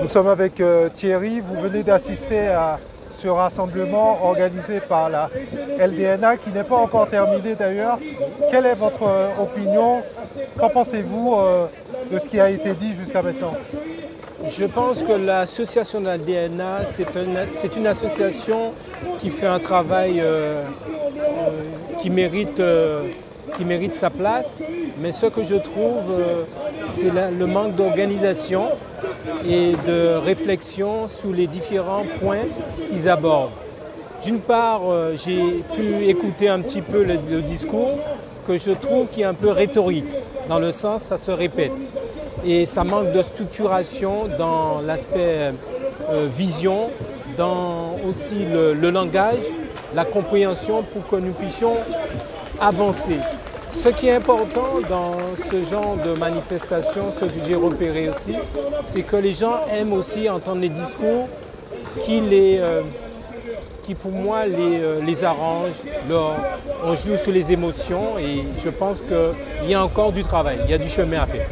Nous sommes avec Thierry, vous venez d'assister à ce rassemblement organisé par la LDNA qui n'est pas encore terminé d'ailleurs. Quelle est votre opinion? Qu'en pensez-vous de ce qui a été dit jusqu'à maintenant? Je pense que l'association de la LDNA, c'est une association qui fait un travail qui mérite sa place. Mais ce que je trouve, c'est le manque d'organisation et de réflexion sur les différents points qu'ils abordent. D'une part, j'ai pu écouter un petit peu le discours que je trouve qui est un peu rhétorique, dans le sens ça se répète. Et ça manque de structuration dans l'aspect vision, dans aussi le langage, la compréhension pour que nous puissions avancer. Ce qui est important dans ce genre de manifestation, ce que j'ai repéré aussi, c'est que les gens aiment aussi entendre les discours qui pour moi les arrangent. On joue sur les émotions et je pense qu'il y a encore du travail, il y a du chemin à faire.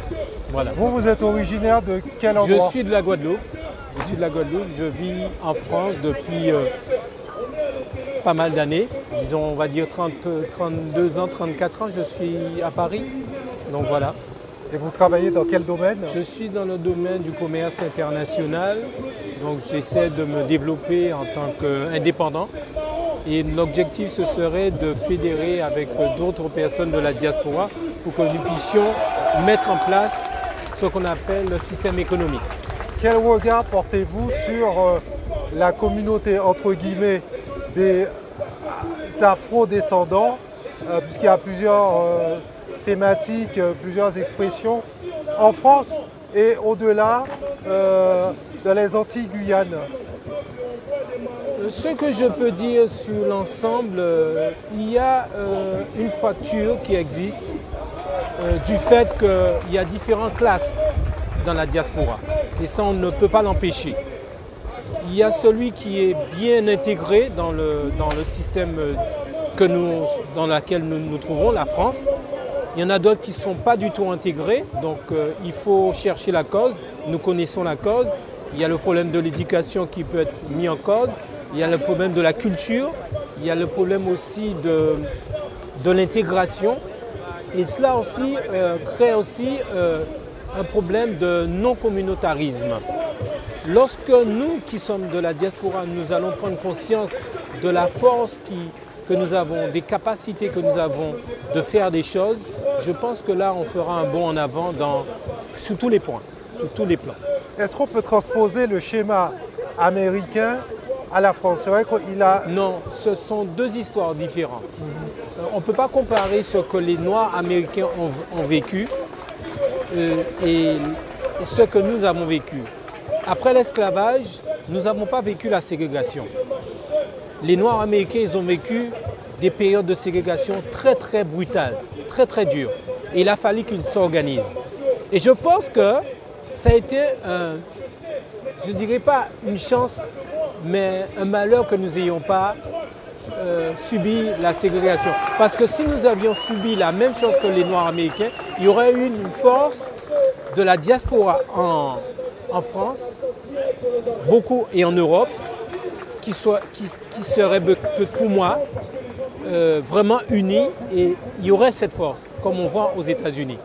Voilà. Vous êtes originaire de quel endroit? Je suis de la Guadeloupe. Je vis en France depuis pas mal d'années, disons on va dire 32 ans, 34 ans, je suis à Paris, donc voilà. Et vous travaillez dans quel domaine? Je suis dans le domaine du commerce international, donc j'essaie de me développer en tant qu'indépendant et l'objectif ce serait de fédérer avec d'autres personnes de la diaspora pour que nous puissions mettre en place ce qu'on appelle le système économique. Quel regard portez-vous sur la communauté entre guillemets des afro-descendants, puisqu'il y a plusieurs thématiques, plusieurs expressions en France et au-delà dans les Antilles-Guyane? Ce que je peux dire sur l'ensemble, il y a une fracture qui existe du fait qu'il y a différentes classes dans la diaspora et ça on ne peut pas l'empêcher. Il y a celui qui est bien intégré dans le système dans lequel nous nous trouvons, la France. Il y en a d'autres qui ne sont pas du tout intégrés, donc il faut chercher la cause. Nous connaissons la cause. Il y a le problème de l'éducation qui peut être mis en cause. Il y a le problème de la culture. Il y a le problème aussi de l'intégration. Et cela aussi crée aussi un problème de non-communautarisme. Lorsque nous qui sommes de la diaspora, nous allons prendre conscience de la force que nous avons, des capacités que nous avons de faire des choses, je pense que là on fera un bond en avant sur tous les points, sur tous les plans. Est-ce qu'on peut transposer le schéma américain à la France? C'est vrai qu'il a... Non, ce sont deux histoires différentes. On ne peut pas comparer ce que les Noirs américains ont vécu et ce que nous avons vécu. Après l'esclavage, nous n'avons pas vécu la ségrégation. Les Noirs américains, ils ont vécu des périodes de ségrégation très très brutales, très très dures. Et il a fallu qu'ils s'organisent. Et je pense que ça a été, je ne dirais pas une chance, mais un malheur que nous n'ayons pas subi la ségrégation. Parce que si nous avions subi la même chose que les Noirs américains, il y aurait eu une force de la diaspora en France, beaucoup et en Europe, qui serait pour moi vraiment unis et il y aurait cette force, comme on voit aux États-Unis.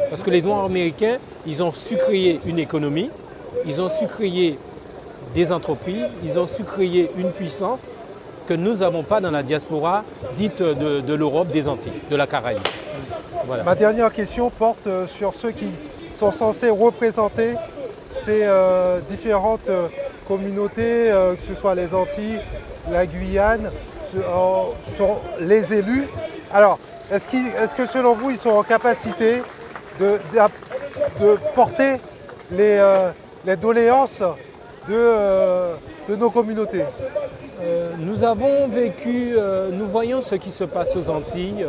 Parce que les Noirs américains, ils ont su créer une économie, ils ont su créer des entreprises, ils ont su créer une puissance que nous n'avons pas dans la diaspora dite de l'Europe, des Antilles, de la Caraïbe. Voilà. Ma dernière question porte sur ceux qui sont censés représenter ces différentes communautés, que ce soit les Antilles, la Guyane, sont les élus. Alors, est-ce que selon vous, ils sont en capacité de porter les doléances de nos communautés? Nous avons vécu, nous voyons ce qui se passe aux Antilles.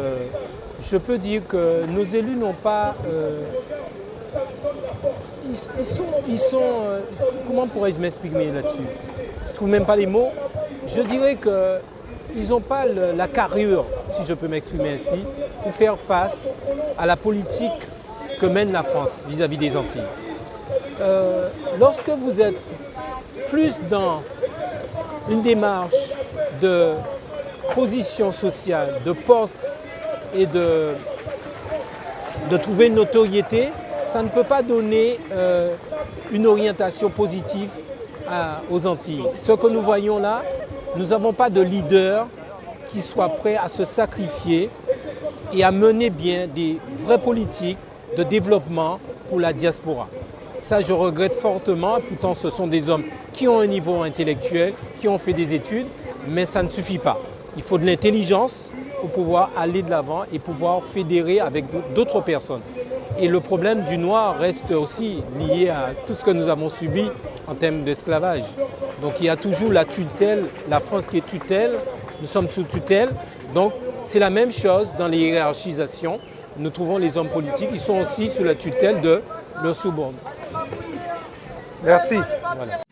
Je peux dire que nos élus n'ont pas... Ils sont comment pourrais-je m'exprimer là-dessus? Je ne trouve même pas les mots. Je dirais qu'ils n'ont pas la carrure, si je peux m'exprimer ainsi, pour faire face à la politique que mène la France vis-à-vis des Antilles. lorsque vous êtes plus dans une démarche de position sociale, de poste et de trouver une notoriété, ça ne peut pas donner une orientation positive aux Antilles. Ce que nous voyons là, nous n'avons pas de leader qui soit prêt à se sacrifier et à mener bien des vraies politiques de développement pour la diaspora. Ça, je regrette fortement. Pourtant, ce sont des hommes qui ont un niveau intellectuel, qui ont fait des études, mais ça ne suffit pas. Il faut de l'intelligence pour pouvoir aller de l'avant et pouvoir fédérer avec d'autres personnes. Et le problème du noir reste aussi lié à tout ce que nous avons subi en termes d'esclavage. Donc il y a toujours la tutelle, la France qui est tutelle, nous sommes sous tutelle. Donc c'est la même chose dans les hiérarchisations. Nous trouvons les hommes politiques, ils sont aussi sous la tutelle de leurs sous-ordonnés. Merci. Voilà.